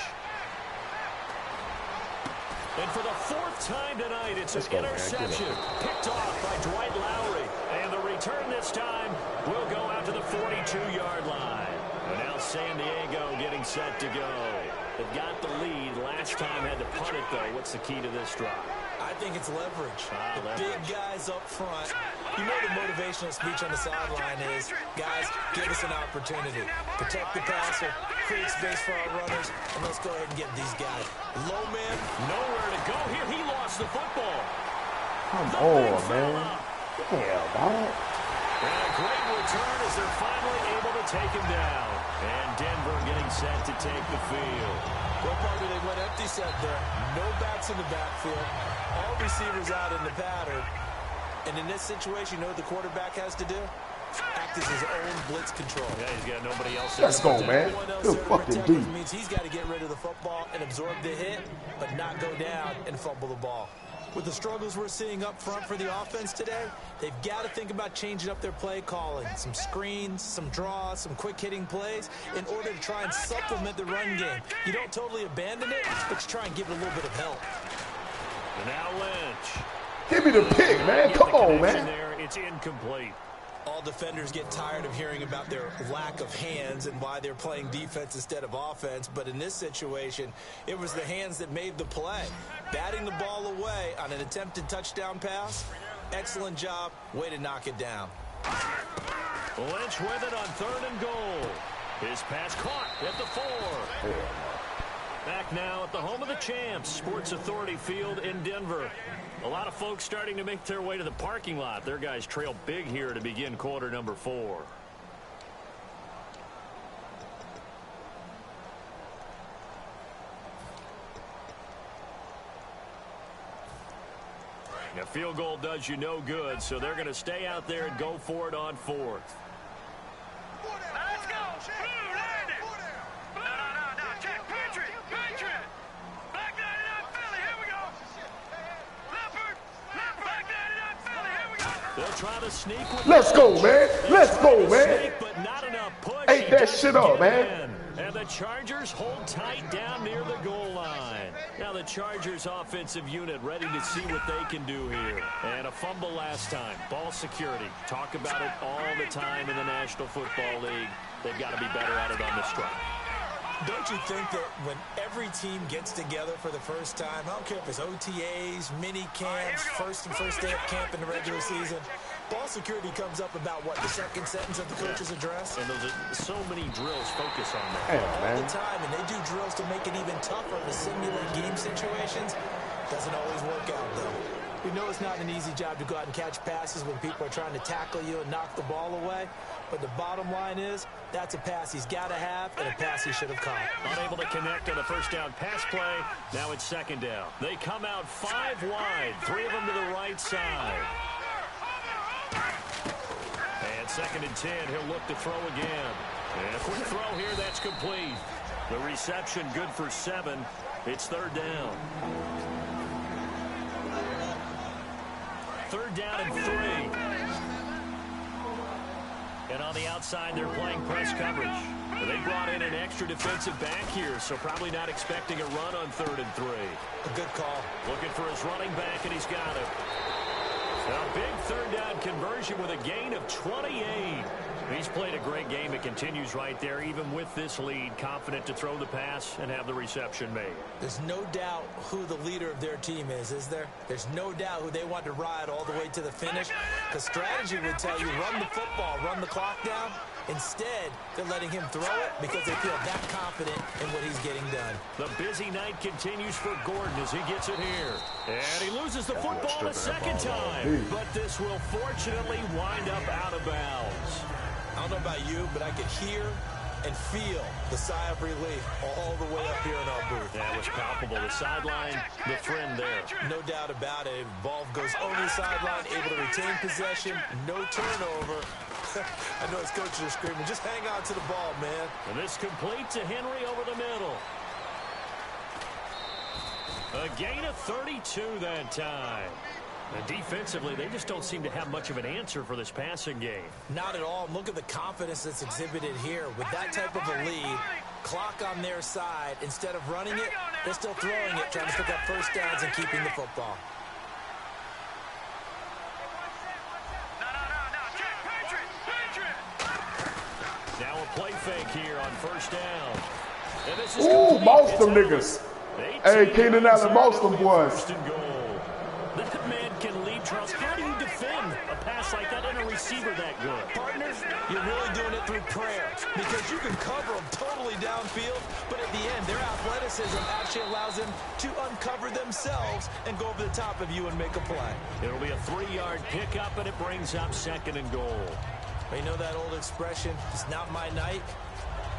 And for the 4th time tonight, it's an interception. Picked off by Dwight Lowry. And the return this time will go out to the 42-yard line. And now San Diego getting set to go. They've got the lead. Last time had to punt it, though. What's the key to this drive? I think it's leverage. Leverage. Big guys up front You know the motivational speech on the sideline is, guys, give us an opportunity. Protect the passer, create space for our runners, and let's go ahead and get these guys. Low man, nowhere to go here. He lost the football. Come on, man. Hell, dog. And a great return as they're finally able to take him down. And Denver getting set to take the field. What part they went empty set there? No backs in the backfield. All receivers out in the pattern. And in this situation, you know what the quarterback has to do? Act as his own blitz control. Yeah, he's got nobody else. Let's go, man. Good fucking D. Means he's got to get rid of the football and absorb the hit, but not go down and fumble the ball. With the struggles we're seeing up front for the offense today, they've got to think about changing up their play calling. Some screens, some draws, some quick-hitting plays in order to try and supplement the run game. You don't totally abandon it, but you try and give it a little bit of help. And now Lynch. Give me the pick, man. Come on, man. There, it's incomplete. All defenders get tired of hearing about their lack of hands and why they're playing defense instead of offense. But in this situation, it was the hands that made the play. Batting the ball away on an attempted touchdown pass. Excellent job. Way to knock it down. Lynch with it on 3rd and goal. His pass caught at the 4. Back now at the home of the champs, Sports Authority Field in Denver. A lot of folks starting to make their way to the parking lot. Their guys trail big here to begin quarter number 4. A field goal does you no good, so they're going to stay out there and go for it on 4th. Let's go. Blue landed. No. Check. Patriot. Back 99 Philly. Here we go. Leopard. Back 99 Philly. Here we go. They'll try to sneak with Let's go, man. Let's go, man. Sneak, but not enough push. Ain't that shit up, man. And the Chargers hold tight down near the goal line. Now the Chargers offensive unit ready to see what they can do here. And a fumble last time. Ball security. Talk about it all the time in the National Football League. They've got to be better at it on the strike. Don't you think that when every team gets together for the first time, I don't care if it's OTAs, mini camps, first day of camp in the regular season, ball security comes up about, what, the second sentence of the coach's address? And those are so many drills focus on that. Hey, All the time, and they do drills to make it even tougher to simulate game situations. Doesn't always work out, though. We know it's not an easy job to go out and catch passes when people are trying to tackle you and knock the ball away. But the bottom line is, that's a pass he's got to have and a pass he should have caught. Unable to connect on the first down pass play. Now it's 2nd down. They come out 5 wide. 3 of them to the right side. And 2nd and 10. He'll look to throw again. And a quick throw here. That's complete. The reception good for 7. It's 3rd down. 3rd down and 3. And on the outside, they're playing press coverage. They brought in an extra defensive back here, so probably not expecting a run on 3rd and 3. A good call. Looking for his running back, and he's got it. A big 3rd down conversion with a gain of 28. He's played a great game. It continues right there, even with this lead. Confident to throw the pass and have the reception made. There's no doubt who the leader of their team is there? There's no doubt who they want to ride all the way to the finish. The strategy would tell you, run the football, run the clock down. Instead, they're letting him throw it because they feel that confident in what he's getting done. The busy night continues for Gordon as he gets it here. And he loses the football a second time. But this will fortunately wind up out of bounds. I don't know about you, but I could hear and feel the sigh of relief all the way up here in our booth. That was palpable. The sideline, the friend there. No doubt about it. Ball goes over the sideline, able to retain possession, no turnover. I know his coaches are screaming, just hang on to the ball, man. And this complete to Henry over the middle. A gain of 32 that time. And defensively, they just don't seem to have much of an answer for this passing game. Not at all. Look at the confidence that's exhibited here. With that type of a lead, clock on their side, instead of running it, they're still throwing it, trying to pick up first downs and keeping the football. Now a play fake here on 1st down. And this is Ooh, most them niggas. Hey, Keenan Allen, most them boys. That man can lead, Charles. How do you defend defend a pass like that and a receiver that good? Partner, you're really doing it through prayer because you can cover them totally downfield, but at the end, their athleticism actually allows them to uncover themselves and go over the top of you and make a play. It'll be a 3-yard pickup, and it brings up 2nd and goal. You know that old expression, it's not my night?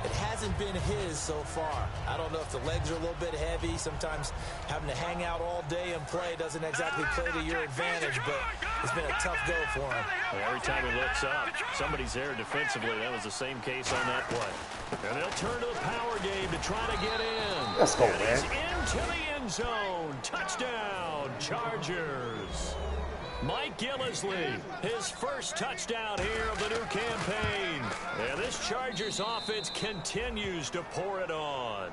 It hasn't been his so far. I don't know if the legs are a little bit heavy. Sometimes having to hang out all day and play doesn't exactly play to your advantage, but it's been a tough go for him. Every time he looks up, somebody's there defensively. That was the same case on that play. And they'll turn to the power game to try to get in. Let's go, and man. He's into the end zone. Touchdown, Chargers. Mike Gillislee, his first touchdown here of the new campaign. And this Chargers offense continues to pour it on.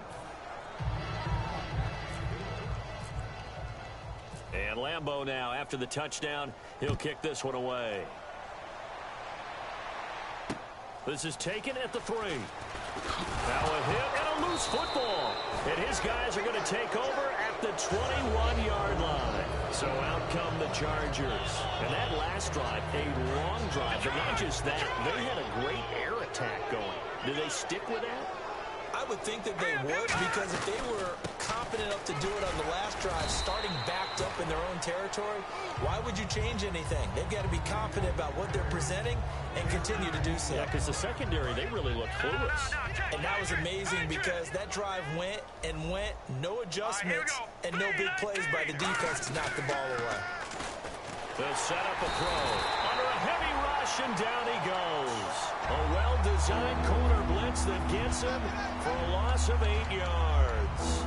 And Lambeau now, after the touchdown, he'll kick this one away. This is taken at the 3. Now a hit and a loose football. And his guys are going to take over at the 21-yard line. So out come the Chargers. And that last drive, a long drive. But not just that, they had a great air attack going. Do they stick with that? I would think that they would, because if they were confident enough to do it on the last drive, starting backed up in their own territory, why would you change anything? They've got to be confident about what they're presenting and continue to do so. Yeah, because the secondary, they really looked clueless. And that was amazing because that drive went and went, no adjustments, and no big plays by the defense to knock the ball away. They'll set up a throw. Under a heavy rush, and down he goes. A well-designed corner blitz that gets him for a loss of 8 yards.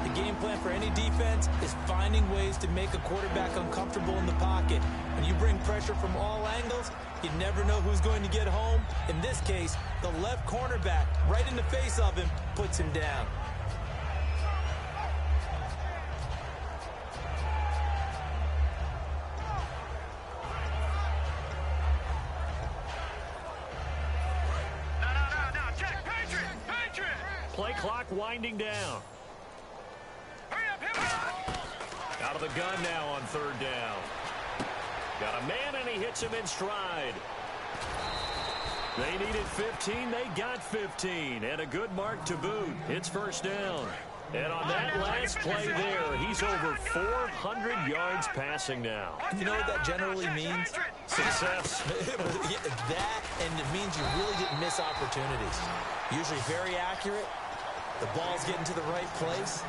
The game plan for any defense is finding ways to make a quarterback uncomfortable in the pocket. When you bring pressure from all angles, you never know who's going to get home. In this case, the left cornerback, right in the face of him, puts him down. Play clock winding down. Out of the gun now on 3rd down. Got a man, and he hits him in stride. They needed 15. They got 15. And a good mark to boot. It's 1st down. And on that last play there, he's over 400 yards passing now. You know what that generally means? Success. That, and it means you really didn't miss opportunities. Usually very accurate. The ball's getting to the right place.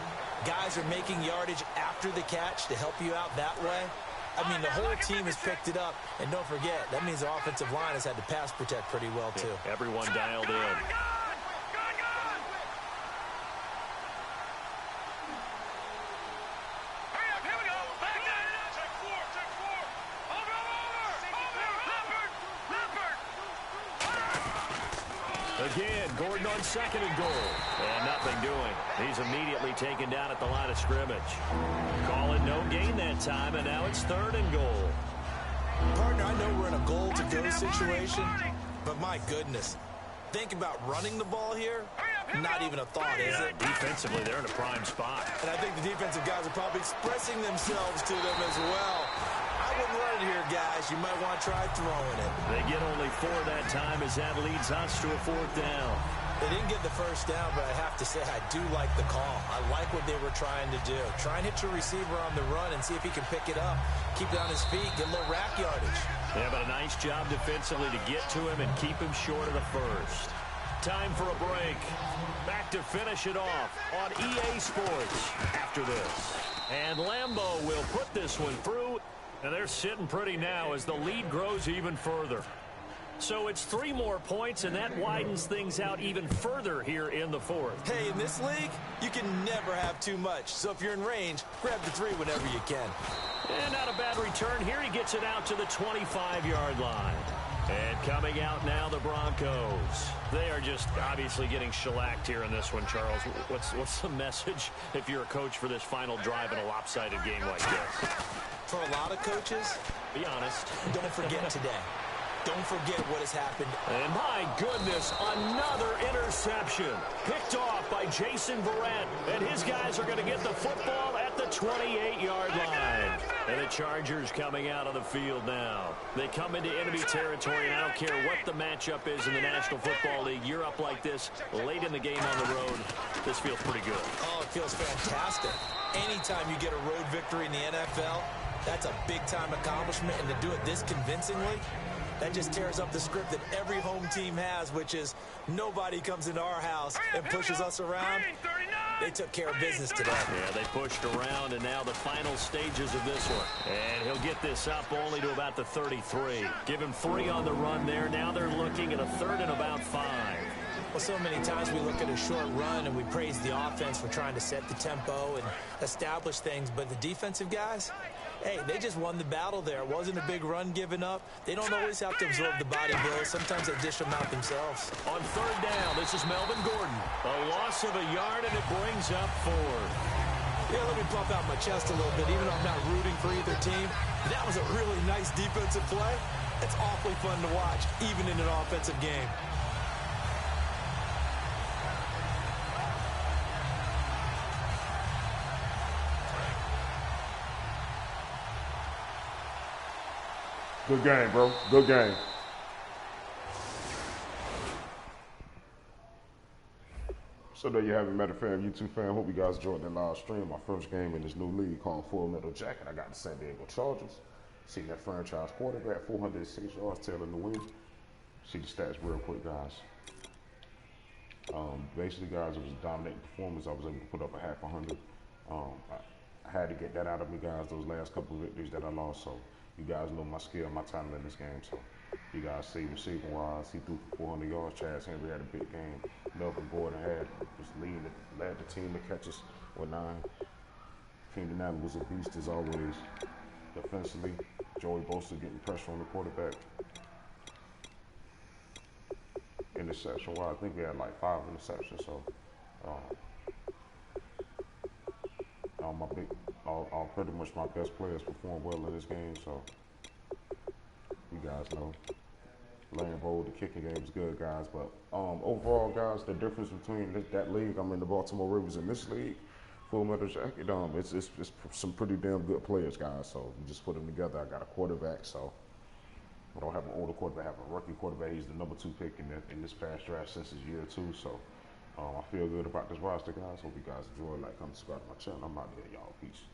Guys are making yardage after the catch to help you out that way. I mean, the whole team has picked it up. And don't forget, that means the offensive line has had to pass protect pretty well, too. Yeah, everyone dialed in. Again, Gordon on 2nd and goal. And nothing doing. He's immediately taken down at the line of scrimmage. Call it no gain that time, and now it's 3rd and goal. Partner, I know we're in a goal-to-go situation, but my goodness. Think about running the ball here. Not even a thought, is it? Defensively, they're in a prime spot. And I think the defensive guys are probably expressing themselves to them as well. I wouldn't run it here, guys. You might want to try throwing it. They get only 4 that time as that leads us to a 4th down. They didn't get the 1st down, but I have to say I do like the call. I like what they were trying to do. Try and hit your receiver on the run and see if he can pick it up. Keep it on his feet, get a little rack yardage. Yeah, but a nice job defensively to get to him and keep him short of the 1st. Time for a break. Back to finish it off on EA Sports after this. And Lambeau will put this one through, and they're sitting pretty now as the lead grows even further. So it's 3 more points, and that widens things out even further here in the 4th. Hey, in this league, you can never have too much. So if you're in range, grab the 3 whenever you can. And not a bad return here. He gets it out to the 25-yard line. And coming out now, the Broncos. They are just obviously getting shellacked here in this one, Charles. What's the message if you're a coach for this final drive in a lopsided game like this? For a lot of coaches, be honest. Don't forget today. Don't forget what has happened. And my goodness, another interception. Picked off by Jason Verrett. And his guys are going to get the football at the 28-yard line. And the Chargers coming out on the field now. They come into enemy territory, and I don't care what the matchup is in the National Football League. You're up like this late in the game on the road. This feels pretty good. Oh, it feels fantastic. Anytime you get a road victory in the NFL, that's a big-time accomplishment, and to do it this convincingly, that just tears up the script that every home team has, which is nobody comes into our house and pushes us around. They took care of business today. Yeah, they pushed around, and now the final stages of this one. And he'll get this up only to about the 33. Give him 3 on the run there. Now they're looking at a 3rd and about 5. Well, so many times we look at a short run and we praise the offense for trying to set the tempo and establish things, but the defensive guys, hey, they just won the battle there. It wasn't a big run given up. They don't always have to absorb the body blows. Sometimes they dish them out themselves. On 3rd down, this is Melvin Gordon. A loss of a yard, and it brings up 4th. Yeah, let me puff out my chest a little bit, even though I'm not rooting for either team. That was a really nice defensive play. It's awfully fun to watch, even in an offensive game. Good game, bro. Good game. So there you have it, Madden fan, YouTube fan. Hope you guys enjoyed that live stream. My first game in this new league called Full Metal Jacket. I got the San Diego Chargers. See that franchise quarterback, 406 yards, tail in the wing. See the stats real quick, guys. Basically, guys, it was a dominating performance. I was able to put up a half 100. I had to get that out of me, guys, those last couple of victories that I lost. So you guys know my skill, my talent in this game. So you guys see receiving wise, he threw for 400 yards. Chaz Henry had a big game. Melvin Gordon led the team to catches with 9. Keenan Allen was a beast as always. Defensively, Joey Bosa getting pressure on the quarterback. Interception wise, I think we had like 5 interceptions. So pretty much my best players performed well in this game. So you guys know. Lambeau, the kicking game was good, guys. But overall, guys, the difference between that league, I'm in the Baltimore Ravens, in this league, Full Metal Jacket, it's some pretty damn good players, guys. So you just put them together. I got a quarterback, so I don't have an older quarterback. I have a rookie quarterback. He's the number 2 pick in this past draft since his year 2. So I feel good about this roster, guys. Hope you guys enjoy. Like, comment, subscribe to my channel. I'm out there, y'all. Peace.